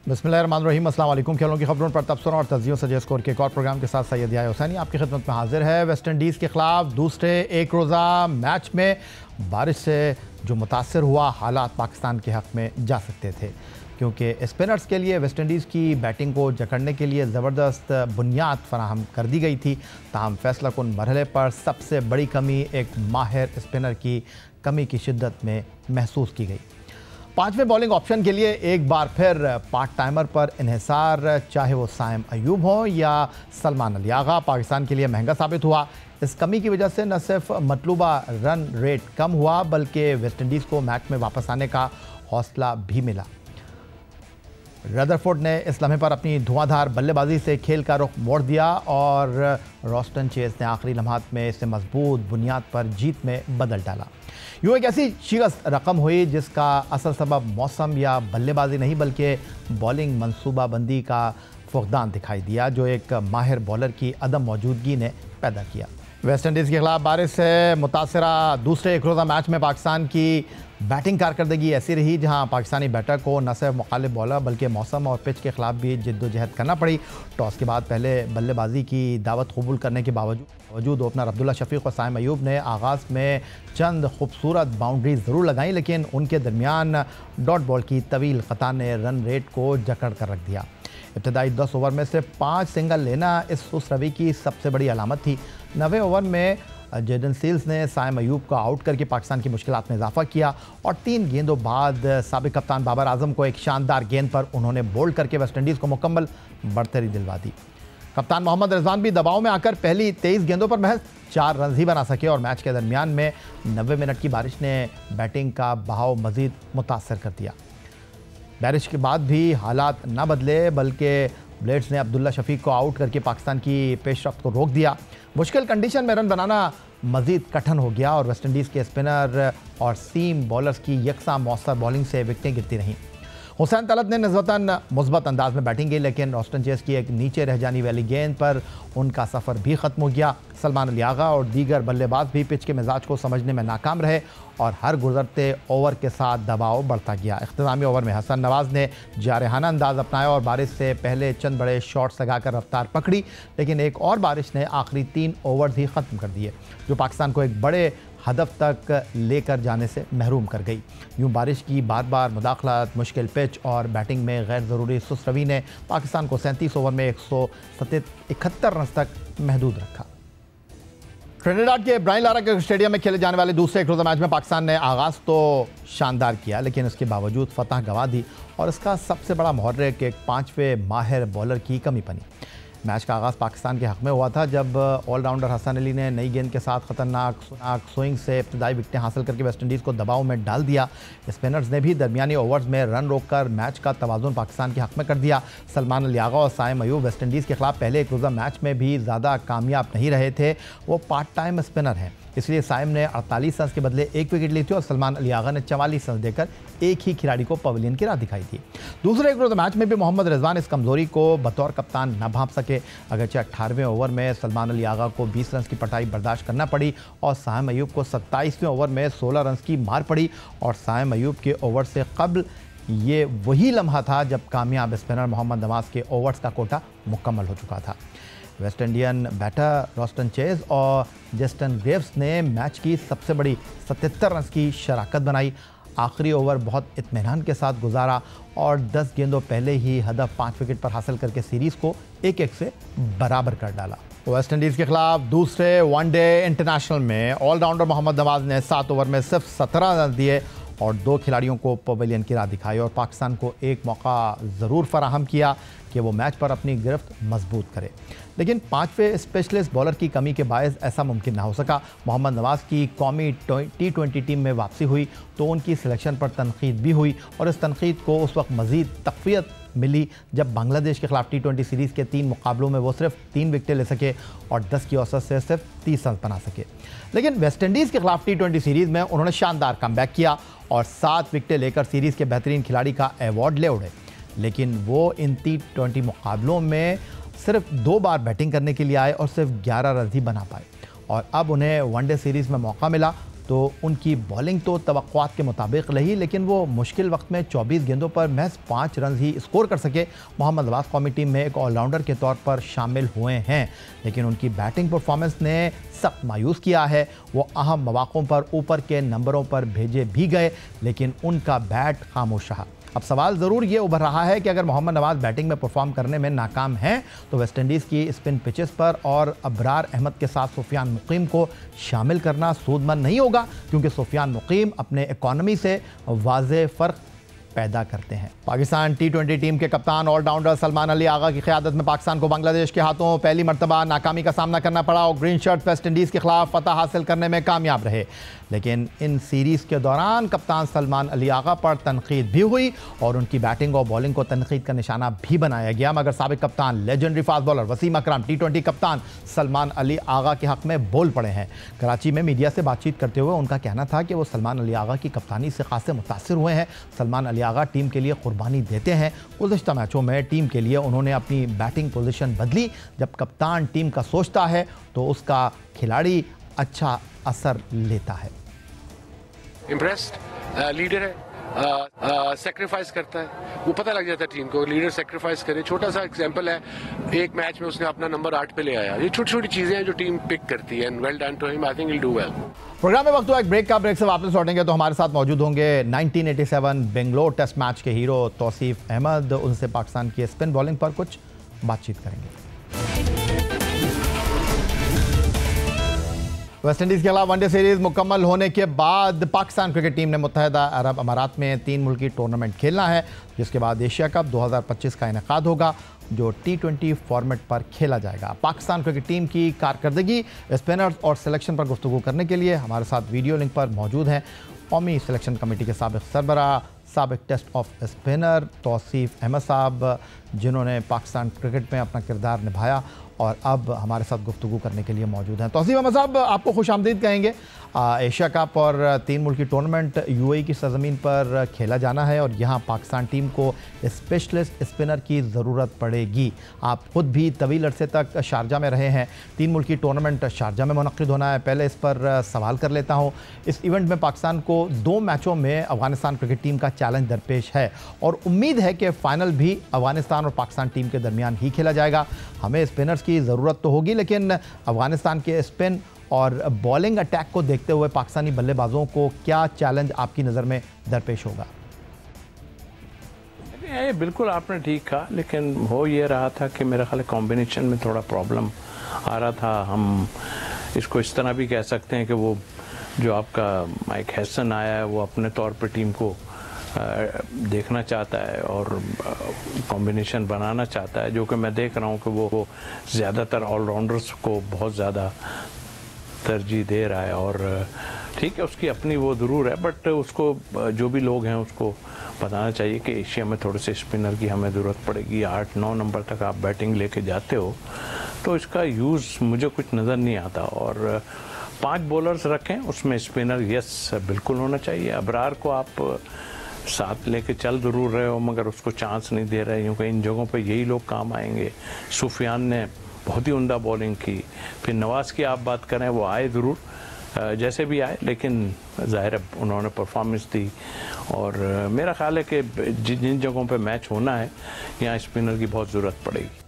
बिस्मिल्लाहिर्रहमानिर्रहीम। अस्सलाम वालेकुम। खेलों की खबरों पर तबसरा और तज्जियों से स्कोर के एक और प्रोग्राम के साथ सैयद याह्या हुसैनी आपकी खिदमत में हाजिर है। वेस्ट इंडीज़ के खिलाफ दूसरे एक रोज़ा मैच में बारिश से जो मुतासर हुआ, हालात पाकिस्तान के हक़ में जा सकते थे, क्योंकि स्पिनर्स के लिए वेस्ट इंडीज़ की बैटिंग को जकड़ने के लिए ज़बरदस्त बुनियाद फराहम कर दी गई थी। ताहम फैसला कुन मरहले पर सबसे बड़ी कमी एक माहिर स्पिनर की कमी की शिद्दत में महसूस की गई। पांचवें बॉलिंग ऑप्शन के लिए एक बार फिर पार्ट टाइमर पर इन्हिसार, चाहे वो साइम अयूब हो या सलमान अली आगा, पाकिस्तान के लिए महंगा साबित हुआ। इस कमी की वजह से न सिर्फ मतलूबा रन रेट कम हुआ, बल्कि वेस्ट इंडीज़ को मैच में वापस आने का हौसला भी मिला। रदरफोर्ड ने इस लम्हे पर अपनी धुआंधार बल्लेबाजी से खेल का रुख मोड़ दिया और रॉस्टन चेज़ ने आखिरी लम्हात में इसे मजबूत बुनियाद पर जीत में बदल डाला। यूँ एक ऐसी शिकस्त रकम हुई जिसका असल सबब मौसम या बल्लेबाजी नहीं, बल्कि बॉलिंग मनसूबाबंदी का फुकदान दिखाई दिया, जो एक माहिर बॉलर की अदम मौजूदगी ने पैदा किया। वेस्ट इंडीज़ के खिलाफ बारिश से मुतासरा दूसरे एक रोज़ा मैच में पाकिस्तान की बैटिंग कारकर्दगी ऐसी रही जहां पाकिस्तानी बैटर को न सिर्फ मुखालिफ बॉलर बल्कि मौसम और पिच के खिलाफ भी जिद्दोजहद करना पड़ी। टॉस के बाद पहले बल्लेबाजी की दावत कबूल करने के बावजूद ओपनर अब्दुल्ला शफीक और साइम अयूब ने आगाज़ में चंद खूबसूरत बाउंड्री ज़रूर लगाई, लेकिन उनके दरमियान डॉट बॉल की तवील कतार ने रन रेट को जकड़ कर रख दिया। इब्तदाई 10 ओवर में सिर्फ 5 सिंगल लेना इस सुस्त रवि की सबसे बड़ी अलामत थी। 90 ओवर में जेडन सील्स ने साइम अयूब को आउट करके पाकिस्तान की मुश्किलात में इजाफा किया और 3 गेंदों बाद साबिक कप्तान बाबर आजम को एक शानदार गेंद पर उन्होंने बोल्ड करके वेस्ट इंडीज़ को मुकम्मल बढ़तरी दिलवा दी। कप्तान मोहम्मद रिजवान भी दबाव में आकर पहली 23 गेंदों पर महज 4 रन ही बना सके और मैच के दरमियान में 90 मिनट की बारिश ने बैटिंग का बहाव मज़ीद मुतासर कर दिया। बारिश के बाद भी हालात न बदले, बल्कि ब्लेड्स ने अब्दुल्ला शफीक को आउट करके पाकिस्तान की पेशरफ्त को रोक दिया। मुश्किल कंडीशन में रन बनाना मज़ीद कठिन हो गया और वेस्ट इंडीज़ के स्पिनर और सीम बॉलर्स की यकसा मौसर बॉलिंग से विकेटें गिरती रहीं। हुसैन तलत ने निस्बतन मुस्बत अंदाज में बैटिंग की, लेकिन रॉस्टन चेज़ की एक नीचे रह जाने वाली गेंद पर उनका सफ़र भी ख़त्म हो गया। सलमान अली आगा और दीगर बल्लेबाज भी पिच के मिजाज को समझने में नाकाम रहे और हर गुजरते ओवर के साथ दबाव बढ़ता गया। इख्तितामी ओवर में हसन नवाज़ ने जारहाना अंदाज अपनाया और बारिश से पहले चंद बड़े शॉट्स लगाकर रफ्तार पकड़ी, लेकिन एक और बारिश ने आखिरी 3 ओवर्स ही ख़त्म कर दिए, जो पाकिस्तान को एक बड़े हदफ तक लेकर जाने से महरूम कर गई। यूँ बारिश की बार बार मुदाखलत, मुश्किल पिच और बैटिंग में गैर ज़रूरी सुस्त रवि ने पाकिस्तान को 37 ओवर में 171 रन तक महदूद रखा। ट्रिनिडाद के ब्रायन लारा के स्टेडियम में खेले जाने वाले दूसरे एक रोज़ा मैच में पाकिस्तान ने आगाज़ तो शानदार किया, लेकिन इसके बावजूद फतह गंवा दी और इसका सबसे बड़ा मुहर्रिक एक 5वें माहिर बॉलर की कमी बनी। मैच का आगाज़ पाकिस्तान के हक़ में हुआ था जब ऑलराउंडर हसन अली ने नई गेंद के साथ ख़तरनाक स्विंग से इब्तदाई विकेटें हासिल करके वेस्ट इंडीज़ को दबाव में डाल दिया। स्पिनर्स ने भी दरमियानी ओवर्स में रन रोककर मैच का तवाज़ुन पाकिस्तान के हक़ में कर दिया। सलमान अली आगा और साइम अयूब वेस्ट इंडीज़ के खिलाफ पहले एक रोज़ा मैच में भी ज़्यादा कामयाब नहीं रहे थे। वो पार्ट टाइम स्पिनर हैं, इसलिए साइम ने 48 रन के बदले 1 विकेट ली थी और सलमान अली आगा ने 44 रन देकर एक ही खिलाड़ी को पवेलियन की राह दिखाई थी। दूसरे एक रोज़ा मैच में भी मोहम्मद रिजवान इस कमज़ोरी को बतौर कप्तान न भांप सके। अगरचे 18वें ओवर में सलमान अली आगा को 20 रन की पटाई बर्दाश्त करना पड़ी और साइम अयूब को 27वें ओवर में 16 रन की मार पड़ी और साइम अयूब के ओवर से कबल ये वही लम्हा था जब कामयाब स्पिनर मोहम्मद नवाज़ के ओवर्स का कोटा मुकम्मल हो चुका था। West Indian batter Roston Chase और जस्टिन ग्रेव्स ने मैच की सबसे बड़ी 77 रन की शराकत बनाई। आखिरी ओवर बहुत इत्मीनान के साथ गुजारा और 10 गेंदों पहले ही हदफ 5 विकेट पर हासिल करके सीरीज़ को 1-1 से बराबर कर डाला। वेस्ट इंडीज़ के खिलाफ दूसरे वनडे इंटरनेशनल में ऑलराउंडर मोहम्मद नवाज़ ने 7 ओवर में सिर्फ 17 रन दिए और 2 खिलाड़ियों को पवेलियन की राह दिखाई और पाकिस्तान को एक मौका ज़रूर फराहम किया कि वो मैच पर अपनी गिरफ्त मजबूत करे, लेकिन 5वें स्पेशलिस्ट बॉलर की कमी के बायस ऐसा मुमकिन ना हो सका। मोहम्मद नवाज़ की कौमी T20 टीम में वापसी हुई तो उनकी सिलेक्शन पर तनकीद भी हुई और इस तनकीद को उस वक्त मज़ीद तक़वियत मिली जब बांग्लादेश के खिलाफ T20 सीरीज़ के 3 मुकाबलों में वो सिर्फ 3 विकेटें ले सके और 10 की औसत से सिर्फ 30 रन बना सके। लेकिन वेस्ट इंडीज़ के खिलाफ T20 सीरीज़ में उन्होंने शानदार कमबैक किया और 7 विकेटें लेकर सीरीज़ के बेहतरीन खिलाड़ी का अवार्ड ले उड़े, लेकिन वो इन T20 मुकाबलों में सिर्फ 2 बार बैटिंग करने के लिए आए और सिर्फ 11 रन ही बना पाए और अब उन्हें वनडे सीरीज़ में मौका मिला तो उनकी बॉलिंग तो तवक्कुआत के मुताबिक रही, लेकिन वो मुश्किल वक्त में 24 गेंदों पर महज 5 रन ही स्कोर कर सके। मोहम्मद नवाज कौमी टीम में एक ऑलराउंडर के तौर पर शामिल हुए हैं, लेकिन उनकी बैटिंग परफॉर्मेंस ने सख्त मायूस किया है। वो अहम मौक़ों पर ऊपर के नंबरों पर भेजे भी गए, लेकिन उनका बैट खामोश रहा। अब सवाल ज़रूर ये उभर रहा है कि अगर मोहम्मद नवाज बैटिंग में परफॉर्म करने में नाकाम हैं तो वेस्टइंडीज़ की स्पिन पिचेस पर और अबरार अहमद के साथ सुफियान मुकीम को शामिल करना सूदमंद नहीं होगा, क्योंकि सुफियान मुकीम अपने इकॉनमी से वाज़ेह फ़र्क पैदा करते हैं। पाकिस्तान टी20 टीम के कप्तान ऑलराउंडर सलमान अली आगा की क़यादत में पाकिस्तान को बांग्लादेश के हाथों पहली मरतबा नाकामी का सामना करना पड़ा और ग्रीन शर्ट वेस्ट इंडीज़ के खिलाफ फतह हासिल करने में कामयाब रहे। लेकिन इन सीरीज़ के दौरान कप्तान सलमान अली आगा पर तनकीद भी हुई और उनकी बैटिंग और बॉलिंग को तनकीद का निशाना भी बनाया गया, मगर साबिक कप्तान लेजेंडरी फास्ट बॉलर वसीम अकरम टी20 कप्तान सलमान अली आगा के हक़ में बोल पड़े हैं। कराची में मीडिया से बातचीत करते हुए उनका कहना था कि वो सलमान अली आगा की कप्तानी से खासे मुतासिर हुए हैं। सलमान अली आगा टीम के लिए कुर्बानी देते हैं। गुज़िश्ता मैचों में टीम के लिए उन्होंने अपनी बैटिंग पोजीशन बदली। जब कप्तान टीम का सोचता है तो उसका खिलाड़ी अच्छा असर लेता है। इम्प्रेस्ड लीडर है, सेक्रीफाइस करता है, वो पता लग जाता है टीम को लीडर सेक्रीफाइस करे। छोटा सा एग्जांपल है, एक मैच में उसने अपना नंबर 8 पे ले आया। ये छोटी छोटी चीजें हैं जो टीम पिक करती है। And well done to him, I think he will do well. Programme में वक्त हुआ एक ब्रेक का। ब्रेक से वापस लौटेंगे तो हमारे साथ मौजूद होंगे 1987 बेंगलोर टेस्ट मैच के हीरो तौसीफ अहमद। उनसे पाकिस्तान की स्पिन बॉलिंग पर कुछ बातचीत करेंगे। वेस्टइंडीज़ के खिलाफ वनडे सीरीज मुकम्मल होने के बाद पाकिस्तान क्रिकेट टीम ने मुत्तहिदा अरब अमारात में 3 मुल्की टूर्नामेंट खेलना है, जिसके बाद एशिया कप 2025 का इनेकाद होगा, जो T20 फॉर्मेट पर खेला जाएगा। पाकिस्तान क्रिकेट टीम की कारकर्दगी, स्पिनर्स और सिलेक्शन पर गुफ्तगू करने के लिए हमारे साथ वीडियो लिंक पर मौजूद हैं कौमी सिलेक्शन कमेटी के साबिक सरबराह, साबिक test off spinner Tauseef Ahmed साहब, जिन्होंने पाकिस्तान क्रिकेट में अपना किरदार निभाया और अब हमारे साथ गुफ्तगू करने के लिए मौजूद हैं। तौसीफ अहमद साहब, आपको खुशामदीद कहेंगे। एशिया कप और 3 मुल्की टूर्नामेंट UAE की सरजमीन पर खेला जाना है और यहाँ पाकिस्तान टीम को स्पेशलिस्ट स्पिनर की ज़रूरत पड़ेगी। आप ख़ुद भी तवील अरसे तक शारजा में रहे हैं। 3 मुल्की टूर्नामेंट शारजा में मुनक़्क़िद होना है। पहले इस पर सवाल कर लेता हूँ। इस इवेंट में पाकिस्तान को 2 मैचों में अफ़गानिस्तान क्रिकेट टीम का चैलेंज दरपेश है और उम्मीद है कि फ़ाइनल भी अफ़गानिस्तान और पाकिस्तान टीम के दरमियान ही खेला जाएगा। हमें स्पिनर्स की ज़रूरत तो होगी, लेकिन अफ़गानिस्तान के स्पिन और बॉलिंग अटैक को देखते हुए पाकिस्तानी बल्लेबाजों को क्या चैलेंज आपकी नज़र में दरपेश होगा? ये बिल्कुल आपने ठीक कहा, लेकिन हो ये रहा था कि मेरा ख्याल कॉम्बिनेशन में थोड़ा प्रॉब्लम आ रहा था। हम इसको इस तरह भी कह सकते हैं कि वो जो आपका माइक हैसन आया है वो अपने तौर पर टीम को देखना चाहता है और कॉम्बिनेशन बनाना चाहता है, जो कि मैं देख रहा हूँ कि वो ज़्यादातर ऑलराउंडर्स को बहुत ज़्यादा तरजीह दे रहा है। और ठीक है, उसकी अपनी वो ज़रूर है, बट उसको जो भी लोग हैं उसको बताना चाहिए कि एशिया में थोड़े से स्पिनर की हमें ज़रूरत पड़ेगी। 8-9 नंबर तक आप बैटिंग लेके जाते हो तो इसका यूज़ मुझे कुछ नज़र नहीं आता। और 5 बॉलर्स रखें, उसमें स्पिनर यस बिल्कुल होना चाहिए। अबरार को आप साथ लेके चल ज़रूर रहे हो, मगर उसको चांस नहीं दे रहे, क्योंकि इन जगहों पे यही लोग काम आएंगे। सुफियान ने बहुत ही उम्दा बॉलिंग की। फिर नवाज़ की आप बात करें, वो आए ज़रूर जैसे भी आए, लेकिन ज़ाहिर है उन्होंने परफॉर्मेंस दी। और मेरा ख्याल है कि जिन जगहों पे मैच होना है यहाँ स्पिनर की बहुत ज़रूरत पड़ेगी।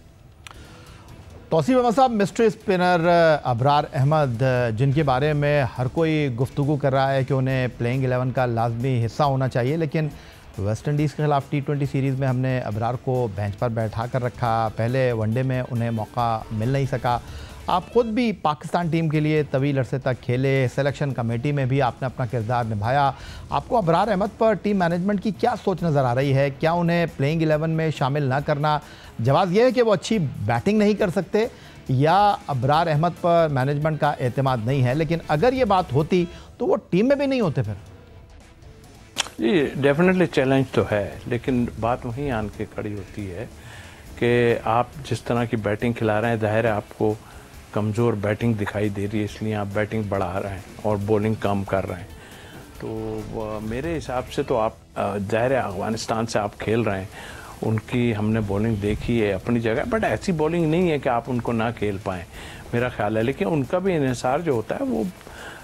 तौसीफ अहमद साहब, मिस्ट्री स्पिनर अबरार अहमद, जिनके बारे में हर कोई गुफ्तगू कर रहा है कि उन्हें प्लेइंग 11 का लाजमी हिस्सा होना चाहिए, लेकिन वेस्ट इंडीज़ के खिलाफ T20 सीरीज़ में हमने अबरार को बेंच पर बैठा कर रखा। पहले वनडे में उन्हें मौका मिल नहीं सका। आप ख़ुद भी पाकिस्तान टीम के लिए तवील अरसे तक खेले, सिलेक्शन कमेटी में भी आपने अपना किरदार निभाया। आपको अबरार अहमद पर टीम मैनेजमेंट की क्या सोच नज़र आ रही है? क्या उन्हें प्लेइंग 11 में शामिल ना करना, जवाब यह है कि वो अच्छी बैटिंग नहीं कर सकते, या अबरार अहमद पर मैनेजमेंट का एतमाद नहीं है? लेकिन अगर ये बात होती तो वो टीम में भी नहीं होते फिर। जी डेफिनेटली चैलेंज तो है, लेकिन बात वहीं आन के खड़ी होती है कि आप जिस तरह की बैटिंग खिला रहे हैं, जाहिर है आपको कमज़ोर बैटिंग दिखाई दे रही है, इसलिए आप बैटिंग बढ़ा रहे हैं और बॉलिंग कम कर रहे हैं। तो मेरे हिसाब से तो आप जाहिर है अफ़गानिस्तान से आप खेल रहे हैं, उनकी हमने बॉलिंग देखी है अपनी जगह, बट ऐसी बॉलिंग नहीं है कि आप उनको ना खेल पाएँ, मेरा ख्याल है। लेकिन उनका भी इन्हिसार जो होता है वो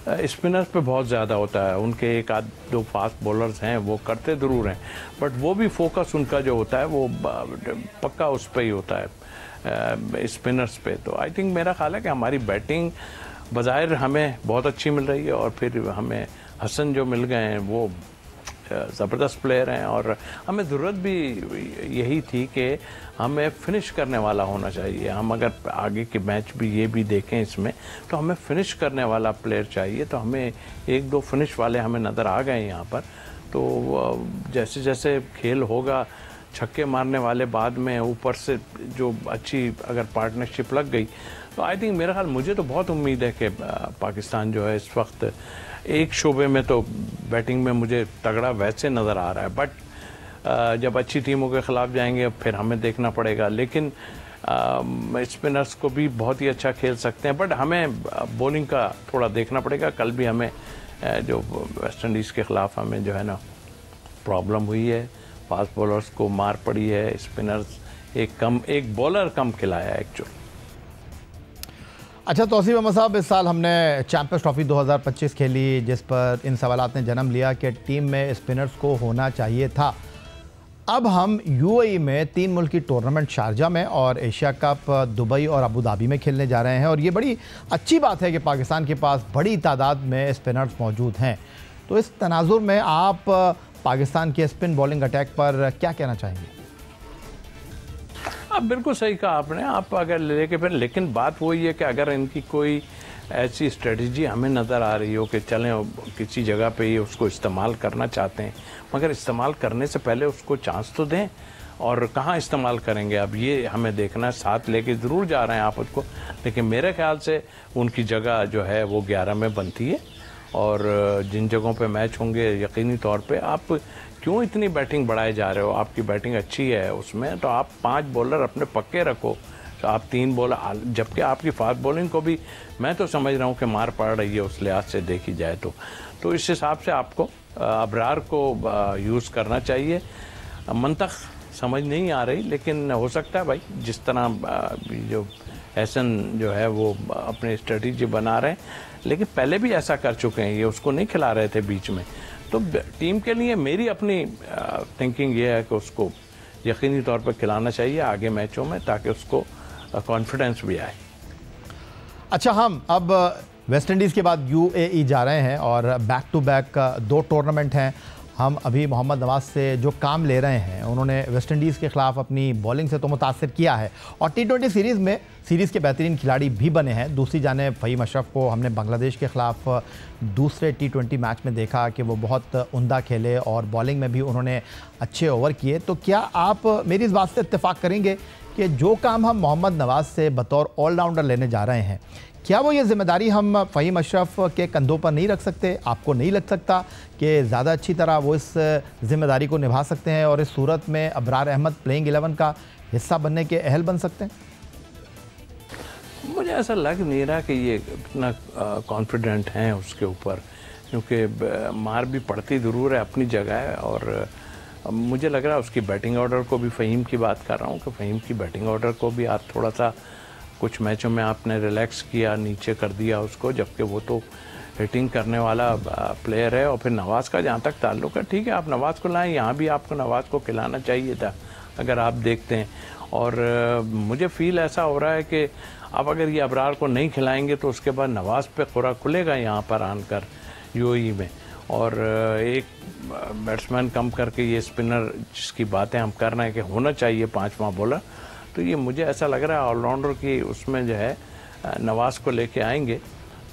स्पिनर्स पे बहुत ज़्यादा होता है। उनके एक आध दो फास्ट बॉलर्स हैं, वो करते ज़रूर हैं, बट वो भी फोकस उनका जो होता है वो पक्का उस पर ही होता है, स्पिनर्स पे। तो आई थिंक मेरा ख्याल है कि हमारी बैटिंग बज़ाहिर हमें बहुत अच्छी मिल रही है, और फिर हमें हसन जो मिल गए हैं वो ज़बरदस्त प्लेयर हैं, और हमें ज़रूरत भी यही थी कि हमें फिनिश करने वाला होना चाहिए। हम अगर आगे के मैच भी ये भी देखें इसमें, तो हमें फिनिश करने वाला प्लेयर चाहिए। तो हमें एक दो फिनिश वाले हमें नज़र आ गए यहाँ पर। तो जैसे जैसे खेल होगा, छक्के मारने वाले बाद में ऊपर से जो अच्छी अगर पार्टनरशिप लग गई, तो आई थिंक मेरा ख्याल, मुझे तो बहुत उम्मीद है कि पाकिस्तान जो है इस वक्त एक शोबे में तो बैटिंग में मुझे तगड़ा वैसे नज़र आ रहा है, बट जब अच्छी टीमों के ख़िलाफ़ जाएंगे फिर हमें देखना पड़ेगा। लेकिन स्पिनर्स को भी बहुत ही अच्छा खेल सकते हैं, बट हमें बॉलिंग का थोड़ा देखना पड़ेगा। कल भी हमें जो वेस्ट इंडीज़ के ख़िलाफ़ हमें जो है ना प्रॉब्लम हुई है, फास्ट बॉलर्स को मार पड़ी है, स्पिनर्स एक बॉलर कम खिलाया है एक्चुअली। अच्छा तौसीफ अहमद साहब, इस साल हमने चैंपियंस ट्रॉफी 2025 खेली, जिस पर इन सवालात ने जन्म लिया कि टीम में स्पिनर्स को होना चाहिए था। अब हम यूएई में 3 मुल्क की टूर्नामेंट शारजा में और एशिया कप दुबई और अबू धाबी में खेलने जा रहे हैं, और ये बड़ी अच्छी बात है कि पाकिस्तान के पास बड़ी तादाद में स्पिनर्स मौजूद हैं। तो इस तनाजुर में आप पाकिस्तान के स्पिन बॉलिंग अटैक पर क्या कहना चाहेंगे? आप बिल्कुल सही कहा आपने, आप अगर लेके फिर, लेकिन बात वही है कि अगर इनकी कोई ऐसी स्ट्रेटजी हमें नज़र आ रही हो कि चलें किसी जगह पे ये उसको इस्तेमाल करना चाहते हैं, मगर इस्तेमाल करने से पहले उसको चांस तो दें, और कहाँ इस्तेमाल करेंगे अब ये हमें देखना है। साथ लेके ज़रूर जा रहे हैं आप उसको, लेकिन मेरे ख्याल से उनकी जगह जो है वो 11 में बनती है, और जिन जगहों पे मैच होंगे यकीनी तौर पे आप क्यों इतनी बैटिंग बढ़ाए जा रहे हो? आपकी बैटिंग अच्छी है उसमें, तो आप 5 बॉलर अपने पक्के रखो, तो आप 3 बॉलर, जबकि आपकी फास्ट बॉलिंग को भी मैं तो समझ रहा हूँ कि मार पड़ रही है उस लिहाज से देखी जाए तो इस हिसाब से आपको अबरार को यूज़ करना चाहिए। मंतख समझ नहीं आ रही, लेकिन हो सकता है भाई जिस तरह जो एहसन जो है वो अपने स्ट्रेटजी बना रहे हैं, लेकिन पहले भी ऐसा कर चुके हैं, ये उसको नहीं खिला रहे थे बीच में। तो टीम के लिए मेरी अपनी थिंकिंग ये है कि उसको यकीनी तौर पर खिलाना चाहिए आगे मैचों में, ताकि उसको कॉन्फिडेंस भी आए। अच्छा, हम अब वेस्ट इंडीज़ के बाद यूएई जा रहे हैं, और बैक टू बैक 2 टूर्नामेंट हैं। हम अभी मोहम्मद नवाज से जो काम ले रहे हैं, उन्होंने वेस्ट इंडीज़ के ख़िलाफ़ अपनी बॉलिंग से तो मुतासर किया है, और T20 सीरीज़ में सीरीज़ के बेहतरीन खिलाड़ी भी बने हैं। दूसरी जानिब फ़हीम अशरफ को हमने बांग्लादेश के ख़िलाफ़ दूसरे T20 मैच में देखा कि वो बहुत उम्दा खेले, और बॉलिंग में भी उन्होंने अच्छे ओवर किए। तो क्या आप मेरी इस बात से इत्तेफाक करेंगे कि जो काम हम मोहम्मद नवाज से बतौर ऑलराउंडर लेने जा रहे हैं, क्या वो ये ज़िम्मेदारी हम फ़हीम अशरफ के कंधों पर नहीं रख सकते? आपको नहीं लग सकता कि ज़्यादा अच्छी तरह वो इस ज़िम्मेदारी को निभा सकते हैं, और इस सूरत में अबरार अहमद प्लेइंग 11 का हिस्सा बनने के अहल बन सकते हैं? मुझे ऐसा लग नहीं रहा कि ये इतना कॉन्फिडेंट हैं उसके ऊपर, क्योंकि मार भी पड़ती ज़रूर है अपनी जगह है, और मुझे लग रहा है उसकी बैटिंग ऑर्डर को भी, फ़हीम की बात कर रहा हूँ कि फ़हीम की बैटिंग ऑर्डर को भी आप थोड़ा सा कुछ मैचों में आपने रिलैक्स किया, नीचे कर दिया उसको, जबकि वो तो हिटिंग करने वाला प्लेयर है। और फिर नवाज़ का जहाँ तक ताल्लुक है, ठीक है आप नवाज़ को लाएं, यहाँ भी आपको नवाज़ को खिलाना चाहिए था अगर आप देखते हैं। और मुझे फील ऐसा हो रहा है कि अब अगर ये अबरार को नहीं खिलाएंगे तो उसके बाद नवाज़ पे खुरा खुलेगा यहाँ पर आनकर यूएई में, और एक बैट्समैन कम करके ये स्पिनर जिसकी बातें हम कर रहे हैं कि होना चाहिए 5वां बॉलर, तो ये मुझे ऐसा लग रहा है ऑलराउंडर की उसमें जो है नवाज़ को लेके आएंगे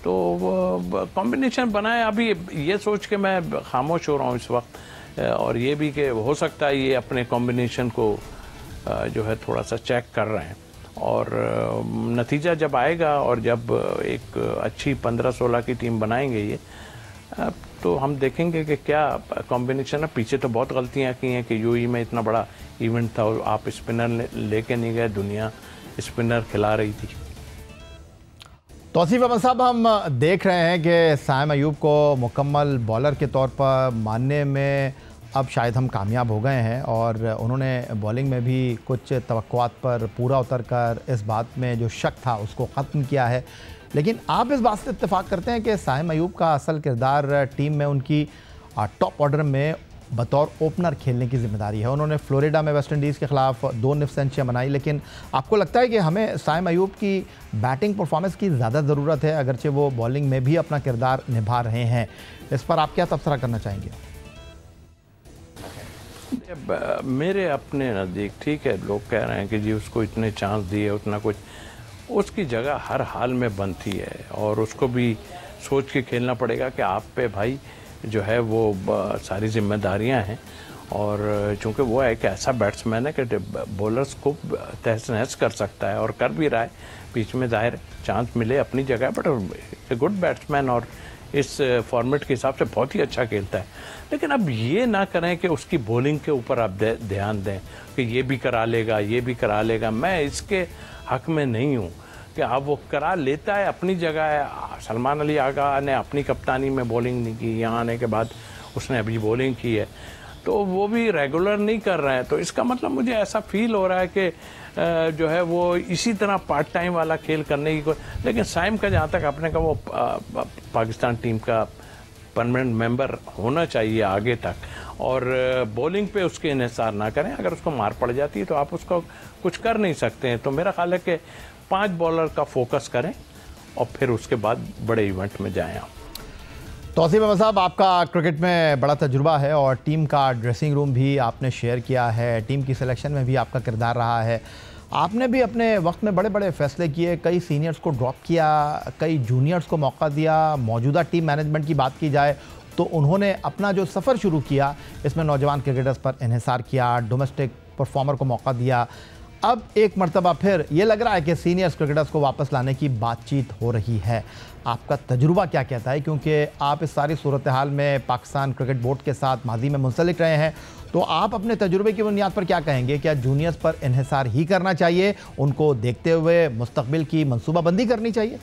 तो वो कॉम्बिनेशन बनाए। अभी ये सोच के मैं खामोश हो रहा हूँ इस वक्त, और ये भी कि हो सकता है ये अपने कॉम्बिनेशन को जो है थोड़ा सा चेक कर रहे हैं, और नतीजा जब आएगा और जब एक अच्छी 15-16 की टीम बनाएंगे ये, तो हम देखेंगे कि क्या कॉम्बिनेशन है। पीछे तो बहुत गलतियां की हैं कि यूएई में इतना बड़ा इवेंट था और आप स्पिनर लेके नहीं गए, दुनिया स्पिनर खिला रही थी। तौसीफ अहमद साहब, हम देख रहे हैं कि साइम अयूब को मुकम्मल बॉलर के तौर पर मानने में अब शायद हम कामयाब हो गए हैं, और उन्होंने बॉलिंग में भी कुछ तवक्कुआत पर पूरा उतर कर इस बात में जो शक था उसको ख़त्म किया है। लेकिन आप इस बात से इत्तेफाक करते हैं कि साहिम अयूब का असल किरदार टीम में उनकी टॉप ऑर्डर में बतौर ओपनर खेलने की जिम्मेदारी है। उन्होंने फ्लोरिडा में वेस्ट इंडीज़ के खिलाफ 2 निफ सेंचुरियाँ बनाई, लेकिन आपको लगता है कि हमें साहिम अयूब की बैटिंग परफॉर्मेंस की ज़्यादा ज़रूरत है, अगरचे वो बॉलिंग में भी अपना किरदार निभा रहे हैं? इस पर आप क्या तबसरा करना चाहेंगे? मेरे अपने नज़दीक ठीक है, लोग कह रहे हैं कि जी उसको इतने चांस दिए, उतना कुछ, उसकी जगह हर हाल में बनती है और उसको भी सोच के खेलना पड़ेगा कि आप पे भाई जो है वो सारी जिम्मेदारियां हैं। और चूंकि वो एक ऐसा बैट्समैन है कि बॉलर्स को तहस नहस कर सकता है और कर भी रहा है, बीच में जाहिर चांस मिले अपनी जगह, बट गुड बैट्समैन और इस फॉर्मेट के हिसाब से बहुत ही अच्छा खेलता है। लेकिन अब ये ना करें कि उसकी बॉलिंग के ऊपर आप ध्यान दें कि ये भी करा लेगा, ये भी करा लेगा। मैं इसके हक में नहीं हूँ कि अब वो करा लेता है, अपनी जगह है। सलमान अली आगा ने अपनी कप्तानी में बॉलिंग नहीं की, यहाँ आने के बाद उसने अभी बॉलिंग की है, तो वो भी रेगुलर नहीं कर रहे हैं। तो इसका मतलब मुझे ऐसा फील हो रहा है कि जो है वो इसी तरह पार्ट टाइम वाला खेल करने की लेकिन साइम का जहाँ तक अपने का वो पाकिस्तान टीम का परमानेंट मेंबर होना चाहिए आगे तक, और बॉलिंग पे उसके इन्हिसार ना करें। अगर उसको मार पड़ जाती है तो आप उसको कुछ कर नहीं सकते हैं। तो मेरा ख्याल है कि 5 बॉलर का फोकस करें और फिर उसके बाद बड़े इवेंट में जाएं आप। तौसीफ अहमद साहब, आपका क्रिकेट में बड़ा तजुर्बा है और टीम का ड्रेसिंग रूम भी आपने शेयर किया है, टीम की सिलेक्शन में भी आपका किरदार रहा है। आपने भी अपने वक्त में बड़े बड़े फैसले किए, कई सीनियर्स को ड्रॉप किया, कई जूनियर्स को मौका दिया। मौजूदा टीम मैनेजमेंट की बात की जाए तो उन्होंने अपना जो सफ़र शुरू किया इसमें नौजवान क्रिकेटर्स पर इन्हिसार किया, डोमेस्टिक परफॉर्मर को मौका दिया। अब एक मर्तबा फिर ये लग रहा है कि सीनियर्स क्रिकेटर्स को वापस लाने की बातचीत हो रही है। आपका तजुर्बा क्या कहता है? क्योंकि आप इस सारी सूरत हाल में पाकिस्तान क्रिकेट बोर्ड के साथ माजी में मुंसलिक रहे हैं, तो आप अपने तजुर्बे की बुनियाद पर क्या कहेंगे? क्या जूनियर्स पर इन्हिसार ही करना चाहिए, उनको देखते हुए मुस्तकबिल की मनसूबाबंदी करनी चाहिए?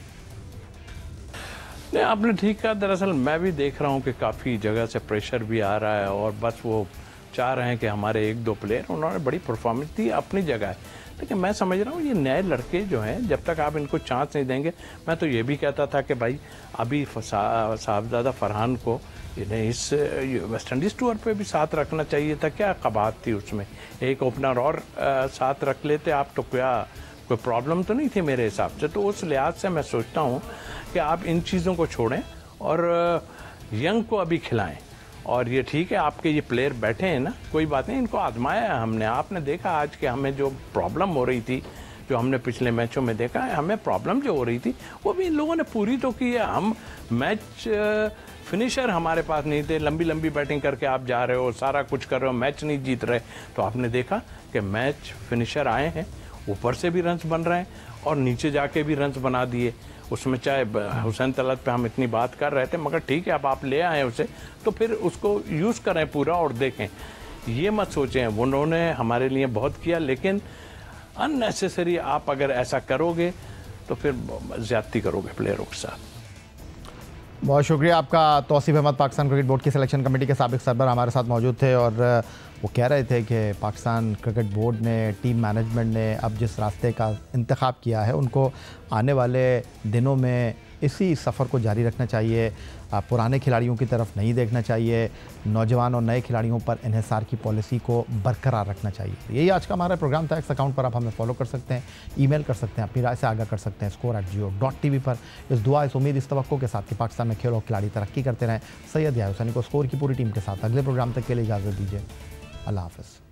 नहीं, आपने ठीक कहा। दरअसल मैं भी देख रहा हूँ कि काफ़ी जगह से प्रेशर भी आ रहा है और बस वो चाह रहे हैं कि हमारे 1-2 प्लेयर, उन्होंने बड़ी परफॉर्मेंस दी, अपनी जगह है। लेकिन मैं समझ रहा हूँ ये नए लड़के जो हैं, जब तक आप इनको चांस नहीं देंगे, मैं तो ये भी कहता था कि भाई अभी साहबजादा फरहान को इन्हें इस वेस्ट इंडीज़ टूर पे भी साथ रखना चाहिए था। क्या कबात थी उसमें, एक ओपनर और साथ रख लेते आप तो क्या कोई प्रॉब्लम तो नहीं थी मेरे हिसाब से। तो उस लिहाज से मैं सोचता हूँ कि आप इन चीज़ों को छोड़ें और यंग को अभी खिलाएं। और ये ठीक है, आपके ये प्लेयर बैठे हैं ना, कोई बात नहीं, इनको आजमाया है हमने। आपने देखा आज के हमें जो प्रॉब्लम हो रही थी, जो हमने पिछले मैचों में देखा है, हमें प्रॉब्लम जो हो रही थी वो भी इन लोगों ने पूरी तो की है। हम मैच फिनिशर हमारे पास नहीं थे, लंबी लंबी बैटिंग करके आप जा रहे हो, सारा कुछ कर रहे हो, मैच नहीं जीत रहे। तो आपने देखा कि मैच फिनिशर आए हैं, ऊपर से भी रन्स बन रहे हैं और नीचे जाके भी रन्स बना दिए। उसमें चाहे हुसैन तलत पे हम इतनी बात कर रहे थे, मगर ठीक है, अब आप ले आए उसे तो फिर उसको यूज़ करें पूरा और देखें। ये मत सोचें उन्होंने हमारे लिए बहुत किया, लेकिन अननेसेसरी आप अगर ऐसा करोगे तो फिर ज़्यादती करोगे प्लेयरों के साथ। बहुत शुक्रिया आपका। तौसीफ अहमद पाकिस्तान क्रिकेट बोर्ड की सिलेक्शन कमेटी के साबिक सरबराह हमारे साथ मौजूद थे और वो कह रहे थे कि पाकिस्तान क्रिकेट बोर्ड ने, टीम मैनेजमेंट ने अब जिस रास्ते का इंतखाब किया है उनको आने वाले दिनों में इसी सफ़र को जारी रखना चाहिए, पुराने खिलाड़ियों की तरफ नहीं देखना चाहिए, नौजवान और नए खिलाड़ियों पर इन्हिसार की पॉलिसी को बरकरार रखना चाहिए। यही आज का हमारा प्रोग्राम था। इस अकाउंट पर आप हमें फॉलो कर सकते हैं, ईमेल कर सकते हैं, अपनी राय से आगाह कर सकते हैं score@jio.tv पर। इस दुआ, इस उम्मीद, इस तवक्को के साथ कि पाकिस्तान में खेल और खिलाड़ी तरक्की करते रहें। सैयद या हुसैनी को स्कोर की पूरी टीम के साथ अगले प्रोग्राम तक के लिए इजाज़त दीजिए। अल्लाह हाफ़िज़।